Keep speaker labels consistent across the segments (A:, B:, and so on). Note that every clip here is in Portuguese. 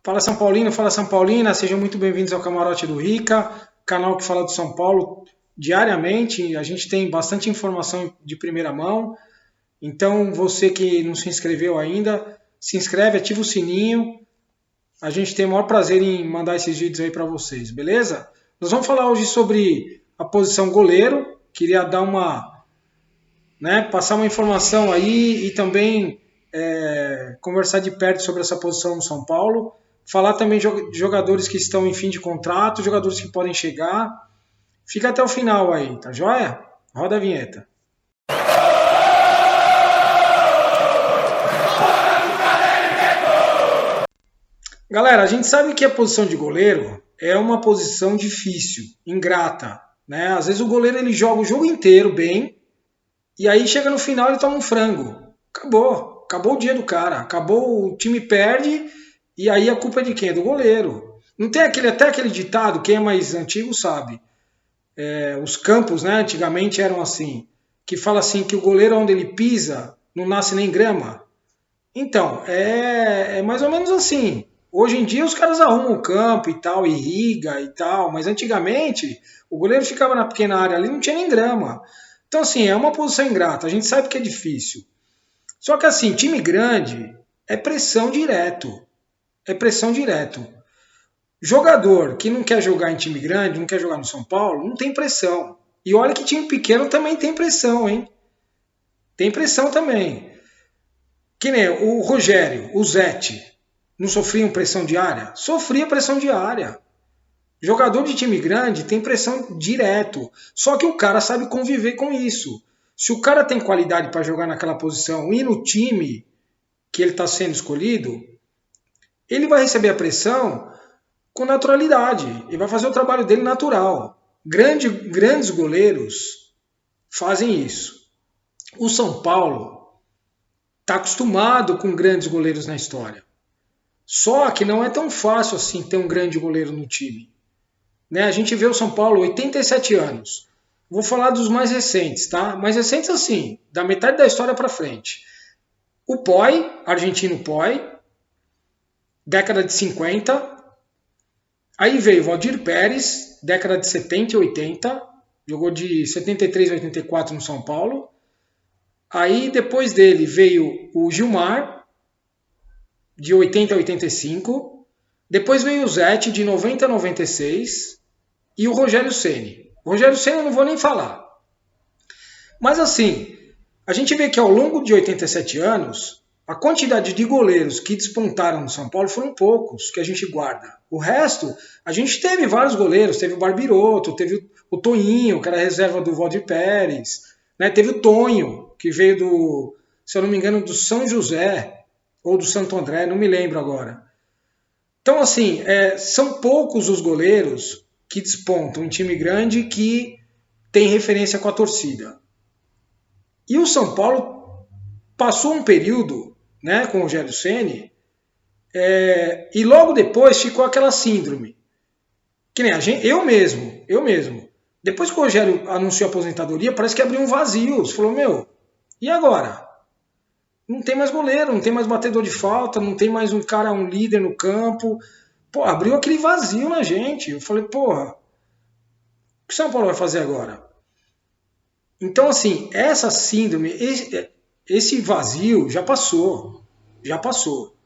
A: Fala São Paulino, fala São Paulina, sejam muito bem-vindos ao Camarote do Rica, canal que fala do São Paulo diariamente. A gente tem bastante informação de primeira mão, então você que não se inscreveu ainda, se inscreve, ativa o sininho. A gente tem o maior prazer em mandar esses vídeos aí para vocês, beleza? Nós vamos falar hoje sobre a posição goleiro. Queria dar passar uma informação aí e também conversar de perto sobre essa posição no São Paulo. Falar também de jogadores que estão em fim de contrato, jogadores que podem chegar. Fica até o final aí, tá joia? Roda a vinheta. Galera, a gente sabe que a posição de goleiro é uma posição difícil, ingrata, né? Às vezes o goleiro ele joga o jogo inteiro bem e aí chega no final e ele toma um frango. Acabou o dia do cara, acabou, o time perde e aí a culpa é de quem? É do goleiro. Não tem até aquele ditado, quem é mais antigo sabe. Os campos, né, antigamente eram assim, que fala assim que o goleiro onde ele pisa não nasce nem grama. Então, é mais ou menos assim. Hoje em dia os caras arrumam o campo e tal, irriga e tal, mas antigamente o goleiro ficava na pequena área ali, não tinha nem grama. Então assim, é uma posição ingrata, a gente sabe que é difícil. Só que assim, time grande é pressão direto. É pressão direto. Jogador que não quer jogar em time grande, não quer jogar no São Paulo, não tem pressão. E olha que time pequeno também tem pressão, hein? Tem pressão também. Que nem o Rogério, o Zete, não sofriam pressão diária? Sofria pressão diária. Jogador de time grande tem pressão direto. Só que o cara sabe conviver com isso. Se o cara tem qualidade para jogar naquela posição e no time que ele está sendo escolhido, ele vai receber a pressão com naturalidade. Ele vai fazer o trabalho dele natural. Grandes goleiros fazem isso. O São Paulo está acostumado com grandes goleiros na história. Só que não é tão fácil assim ter um grande goleiro no time. Né? A gente vê o São Paulo 87 anos. Vou falar dos mais recentes, tá? Mais recentes assim, da metade da história para frente. O Poi, argentino Poi, década de 50. Aí veio Valdir Pérez, década de 70 e 80. Jogou de 73 a 84 no São Paulo. Aí depois dele veio o Gilmar, de 80 a 85. Depois veio o Zete, de 90 a 96. E o Rogério Ceni. O Rogério Ceni eu não vou nem falar. Mas assim, a gente vê que ao longo de 87 anos, a quantidade de goleiros que despontaram no São Paulo foram poucos que a gente guarda. O resto, a gente teve vários goleiros. Teve o Barbiroto, teve o Toinho, que era reserva do Valdir Pérez. Né? Teve o Tonho, que veio do, se eu não me engano, do São José ou do Santo André, não me lembro agora. Então assim, são poucos os goleiros que despontam em time grande que tem referência com a torcida. E o São Paulo passou um período, né, com o Rogério Ceni, e logo depois ficou aquela síndrome. Que nem eu mesmo. Depois que o Rogério anunciou a aposentadoria, parece que abriu um vazio. Você falou, e agora? Não tem mais goleiro, não tem mais batedor de falta, não tem mais um líder no campo. Pô, abriu aquele vazio na gente. Eu falei, porra, o que o São Paulo vai fazer agora? Então, assim, essa síndrome, esse vazio já passou. Já passou.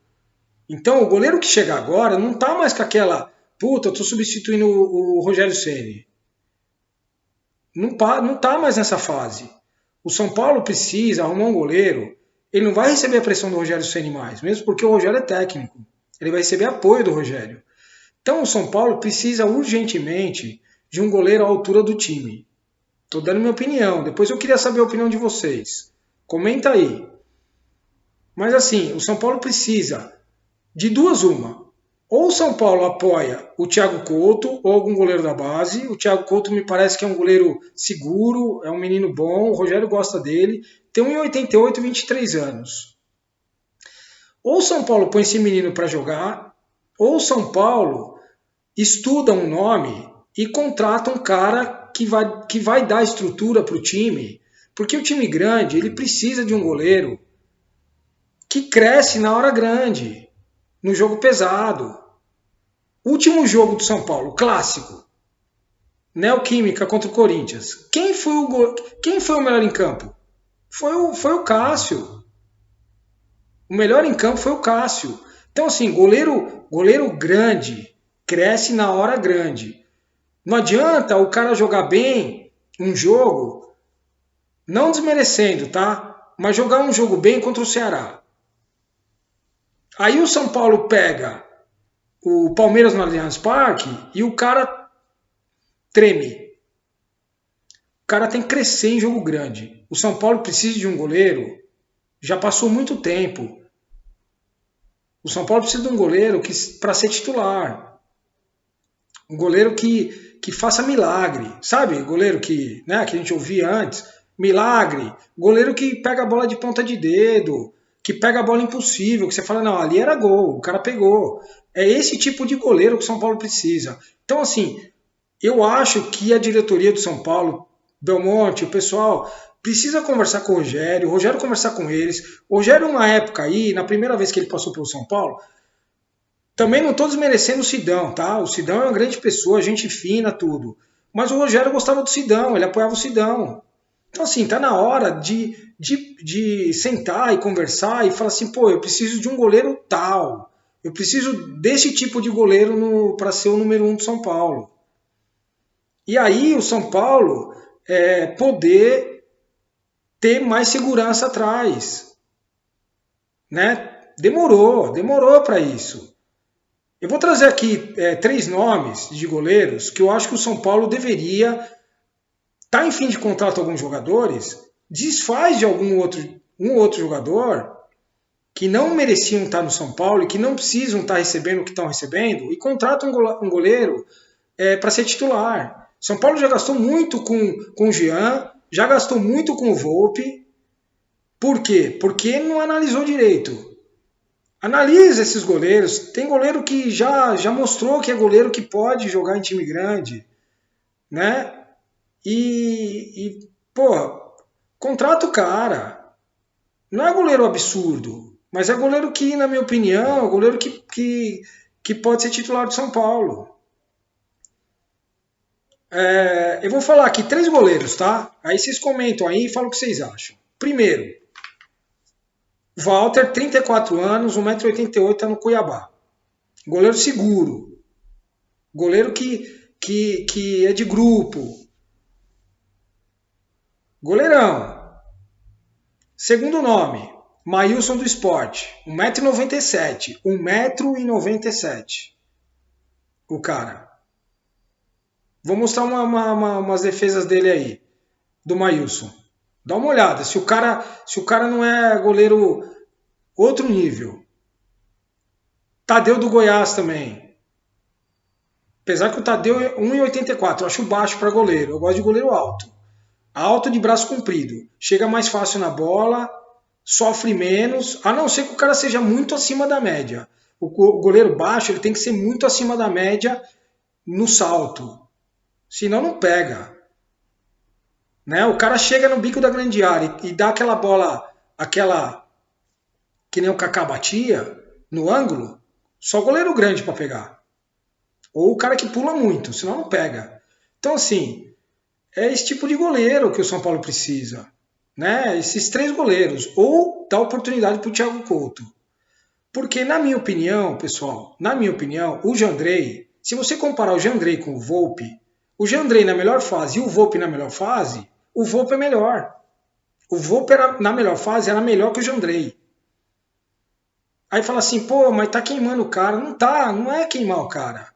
A: Então, o goleiro que chega agora não tá mais com aquela, puta, eu tô substituindo o Rogério Ceni. Não tá mais nessa fase. O São Paulo precisa arrumar um goleiro. Ele não vai receber a pressão do Rogério Ceni mais, mesmo porque o Rogério é técnico. Ele vai receber apoio do Rogério. Então o São Paulo precisa urgentemente de um goleiro à altura do time. Estou dando minha opinião. Depois eu queria saber a opinião de vocês. Comenta aí. Mas assim, o São Paulo precisa de duas uma. Ou o São Paulo apoia o Thiago Couto ou algum goleiro da base. O Thiago Couto me parece que é um goleiro seguro, é um menino bom, o Rogério gosta dele. Tem 1,88, 23 anos. Ou o São Paulo põe esse menino para jogar, ou o São Paulo estuda um nome e contrata um cara que vai dar estrutura para o time. Porque o time grande ele precisa de um goleiro que cresce na hora grande, no jogo pesado. Último jogo do São Paulo, clássico. Neoquímica contra o Corinthians. Quem foi o melhor em campo? Foi o Cássio. O melhor em campo foi o Cássio. Então, assim, goleiro grande cresce na hora grande. Não adianta o cara jogar bem um jogo, não desmerecendo, tá? Mas jogar um jogo bem contra o Ceará. Aí o São Paulo pega o Palmeiras no Allianz Parque e o cara treme. O cara tem que crescer em jogo grande. O São Paulo precisa de um goleiro. Já passou muito tempo. O São Paulo precisa de um goleiro para ser titular. Um goleiro que faça milagre. Sabe? Goleiro que a gente ouvia antes. Milagre. Goleiro que pega a bola de ponta de dedo. Que pega a bola impossível. Que você fala, não, ali era gol. O cara pegou. É esse tipo de goleiro que o São Paulo precisa. Então, assim, eu acho que a diretoria do São Paulo, Belmonte, o pessoal, precisa conversar com o Rogério conversar com eles. O Rogério, uma época aí, na primeira vez que ele passou pelo São Paulo, também não estou desmerecendo o Sidão, tá? O Sidão é uma grande pessoa, gente fina, tudo. Mas o Rogério gostava do Sidão, ele apoiava o Sidão. Então, assim, tá na hora de sentar e conversar e falar assim, pô, eu preciso de um goleiro tal. Eu preciso desse tipo de goleiro para ser o número 1 do São Paulo. E aí o São Paulo poder ter mais segurança atrás. Né? Demorou para isso. Eu vou trazer aqui 3 nomes de goleiros que eu acho que o São Paulo deveria em fim de contrato alguns jogadores, desfaz de um outro jogador que não mereciam estar no São Paulo e que não precisam estar recebendo o que estão recebendo e contrata um goleiro para ser titular. São Paulo já gastou muito com o Jean, já gastou muito com o Volpi. Por quê? Porque não analisou direito. Analisa esses goleiros. Tem goleiro que já mostrou que é goleiro que pode jogar em time grande, né? Pô, contrata o cara. Não é goleiro absurdo, mas é goleiro que, na minha opinião, é goleiro que pode ser titular do São Paulo. Eu vou falar aqui 3 goleiros, tá? Aí vocês comentam aí e falam o que vocês acham. Primeiro, Walter, 34 anos, 1,88m, tá no Cuiabá. Goleiro seguro. Goleiro que é de grupo. Goleirão. Segundo nome, Maílson do Sport, 1,97m. 1,97m. O cara. Vou mostrar umas defesas dele aí, do Maílson. Dá uma olhada, se o cara não é goleiro outro nível. Tadeu do Goiás também. Apesar que o Tadeu é 1,84m, eu acho baixo para goleiro. Eu gosto de goleiro alto. Alto de braço comprido. Chega mais fácil na bola, sofre menos, a não ser que o cara seja muito acima da média. O goleiro baixo ele tem que ser muito acima da média no salto. Senão não pega. Né? O cara chega no bico da grande área e dá aquela bola, que nem o Kaká batia, no ângulo, só goleiro grande para pegar. Ou o cara que pula muito, senão não pega. Então, assim, é esse tipo de goleiro que o São Paulo precisa. Né? Esses 3 goleiros. Ou dar oportunidade para o Thiago Couto. Porque, na minha opinião, pessoal, o Jandrei, se você comparar o Jandrei com o Volpi, o Jandrei na melhor fase e o Volpi na melhor fase, o Volpi é melhor. O Volpi na melhor fase era melhor que o Jandrei. Aí fala assim, pô, mas tá queimando o cara. Não tá, não é queimar o cara.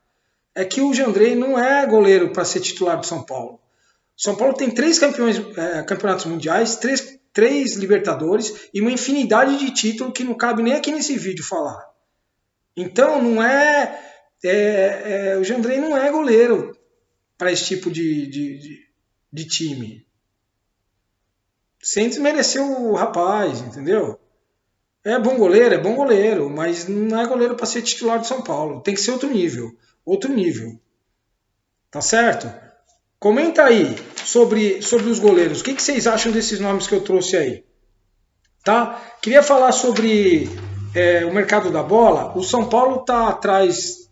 A: É que o Jandrei não é goleiro para ser titular do São Paulo. São Paulo tem 3 campeonatos mundiais, 3 Libertadores e uma infinidade de títulos que não cabe nem aqui nesse vídeo falar. Então não o Jandrei não é goleiro para esse tipo de time. Sem desmerecer o rapaz, entendeu? É bom goleiro, mas não é goleiro para ser titular do São Paulo. Tem que ser outro nível. Tá certo? Comenta aí sobre os goleiros. O que vocês acham desses nomes que eu trouxe aí? Tá? Queria falar sobre o mercado da bola. O São Paulo está atrás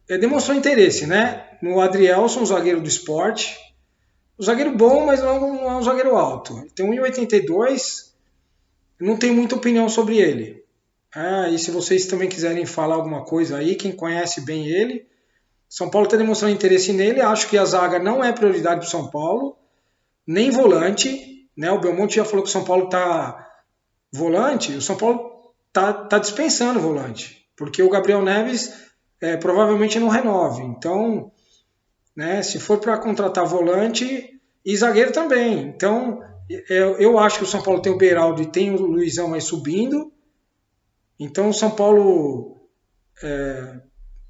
A: demonstrou interesse, né? No Adrielson, zagueiro do Sport. Um zagueiro bom, mas não é um zagueiro alto. Ele tem 1,82. Não tenho muita opinião sobre ele. E se vocês também quiserem falar alguma coisa aí, quem conhece bem ele, São Paulo está demonstrando interesse nele. Acho que a zaga não é prioridade para o São Paulo, nem volante. Né? O Belmonte já falou que o São Paulo está volante. O São Paulo tá dispensando volante, porque o Gabriel Neves provavelmente não renove. Então, né, se for para contratar volante e zagueiro também. Então, eu acho que o São Paulo tem o Beraldo e tem o Luizão aí subindo. Então, o São Paulo,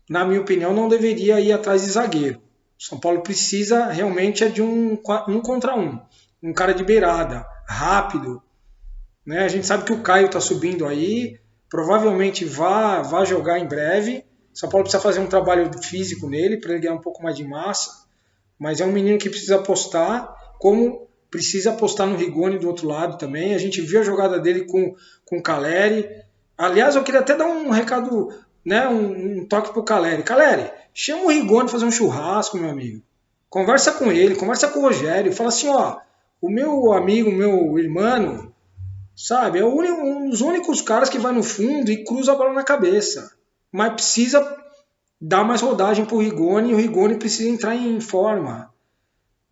A: na minha opinião, não deveria ir atrás de zagueiro. O São Paulo precisa realmente de um contra um. Um cara de beirada, rápido. Né? A gente sabe que o Caio está subindo aí, provavelmente vai jogar em breve. São Paulo precisa fazer um trabalho físico nele para ele ganhar um pouco mais de massa. Mas é um menino que precisa apostar, como precisa apostar no Rigoni do outro lado também. A gente viu a jogada dele com o Caleri. Aliás, eu queria até dar um recado, né, um toque pro Caleri. Caleri, chama o Rigoni fazer um churrasco, meu amigo. Conversa com ele, conversa com o Rogério. Fala assim, ó, o meu amigo, meu irmão, sabe, é um dos únicos caras que vai no fundo e cruza a bola na cabeça. Mas precisa dar mais rodagem pro Rigoni e o Rigoni precisa entrar em forma.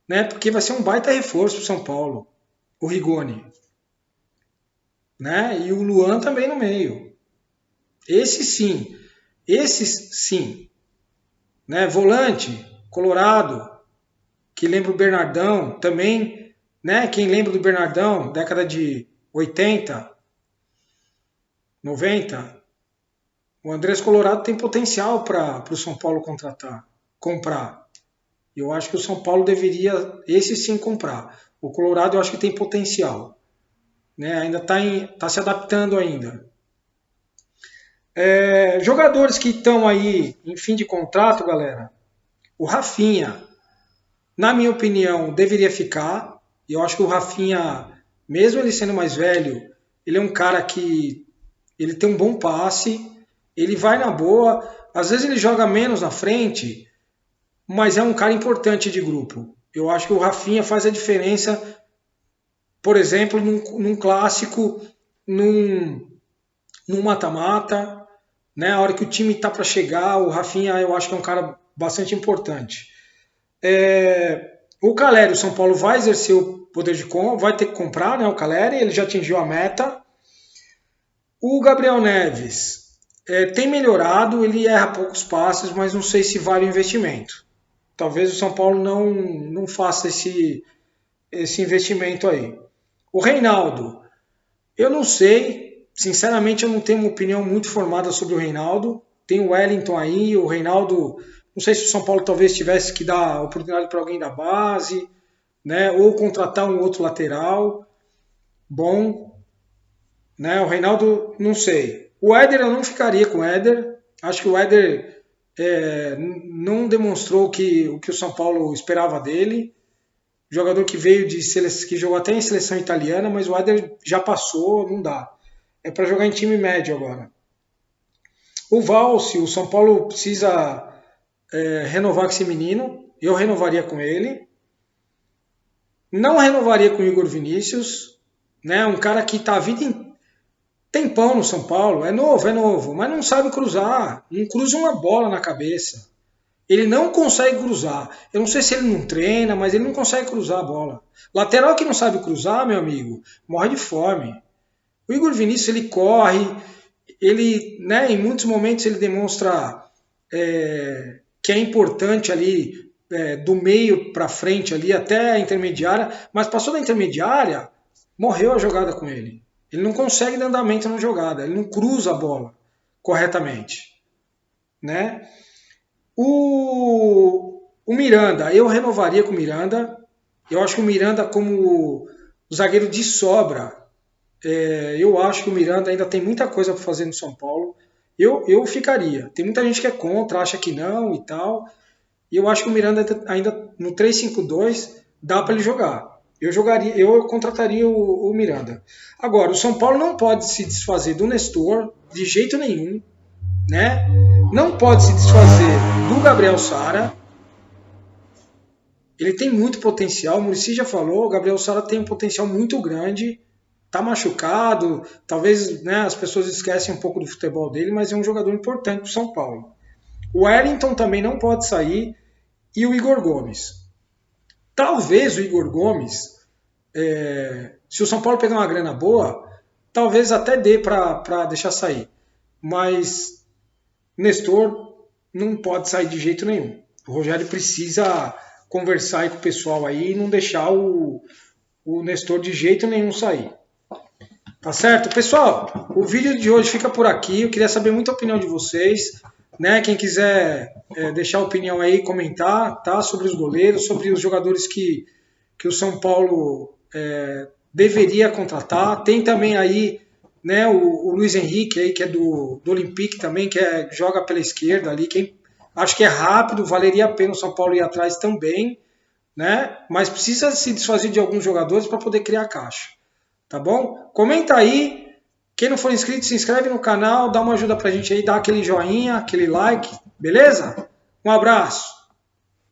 A: Né? Porque vai ser um baita reforço pro São Paulo, o Rigoni. Né? E o Luan também no meio. Esses sim. Né? Volante, Colorado, que lembra o Bernardão, também, né? Quem lembra do Bernardão, década de 80, 90, o Andrés Colorado tem potencial para o São Paulo comprar. Eu acho que o São Paulo deveria, esse sim, comprar. O Colorado eu acho que tem potencial. Né? Ainda está se adaptando ainda. Jogadores que estão aí em fim de contrato, galera. O Rafinha, na minha opinião, deveria ficar. Eu acho que o Rafinha, mesmo ele sendo mais velho, ele é um cara que ele tem um bom passe, ele vai na boa, às vezes ele joga menos na frente, mas é um cara importante de grupo. Eu acho que o Rafinha faz a diferença, por exemplo, num clássico, num mata-mata, né? A hora que o time está para chegar, o Rafinha eu acho que é um cara bastante importante. O Caleri, o São Paulo vai exercer o poder de compra, vai ter que comprar, né? O Caleri, ele já atingiu a meta. O Gabriel Neves tem melhorado, ele erra poucos passes, mas não sei se vale o investimento. Talvez o São Paulo não faça esse investimento aí. O Reinaldo, eu não sei, sinceramente eu não tenho uma opinião muito formada sobre o Reinaldo. Tem o Wellington aí, o Reinaldo, não sei se o São Paulo talvez tivesse que dar oportunidade para alguém da base, né? Ou contratar um outro lateral bom. Né? O Reinaldo, não sei. O Éder, eu não ficaria com o Éder. Acho que o Éder não demonstrou o que o São Paulo esperava dele. Jogador que veio que jogou até em seleção italiana, mas o Éder já passou, não dá. É para jogar em time médio agora. O Valse, o São Paulo precisa renovar com esse menino. Eu renovaria com ele. Não renovaria com o Igor Vinícius. Né? Um cara que está a vida inteira. Tempão no São Paulo, é novo, mas não sabe cruzar, não cruza uma bola na cabeça. Ele não consegue cruzar. Eu não sei se ele não treina, mas ele não consegue cruzar a bola. Lateral que não sabe cruzar, meu amigo, morre de fome. O Igor Vinícius, ele corre, ele, né, em muitos momentos ele demonstra que é importante ali, do meio para frente ali, até a intermediária, mas passou da intermediária, morreu a jogada com ele. Ele não consegue dar andamento na jogada, ele não cruza a bola corretamente. Né? O Miranda, eu renovaria com o Miranda. Eu acho que o Miranda, como o zagueiro de sobra, eu acho que o Miranda ainda tem muita coisa para fazer no São Paulo. Eu ficaria. Tem muita gente que é contra, acha que não e tal. E eu acho que o Miranda ainda no 3-5-2 dá para ele jogar. Eu contrataria o Miranda. Agora, o São Paulo não pode se desfazer do Nestor de jeito nenhum, né? Não pode se desfazer do Gabriel Sara. Ele tem muito potencial, o Muricy já falou, o Gabriel Sara tem um potencial muito grande, tá machucado, talvez, né, as pessoas esquecem um pouco do futebol dele, mas é um jogador importante para o São Paulo. O Wellington também não pode sair e o Igor Gomes. Talvez o Igor Gomes, se o São Paulo pegar uma grana boa, talvez até dê para deixar sair. Mas Nestor não pode sair de jeito nenhum. O Rogério precisa conversar aí com o pessoal aí e não deixar o Nestor de jeito nenhum sair. Tá certo? Pessoal, o vídeo de hoje fica por aqui. Eu queria saber muita opinião de vocês. Né? Quem quiser deixar opinião aí, comentar, tá? Sobre os goleiros, sobre os jogadores que o São Paulo deveria contratar. Tem também aí, né, o Luiz Henrique aí, que é do Olympique também, que joga pela esquerda ali, acho que é rápido, valeria a pena o São Paulo ir atrás também, né? Mas precisa se desfazer de alguns jogadores para poder criar caixa. Tá bom? Comenta aí. Quem não for inscrito, se inscreve no canal, dá uma ajuda pra gente aí, dá aquele joinha, aquele like, beleza? Um abraço.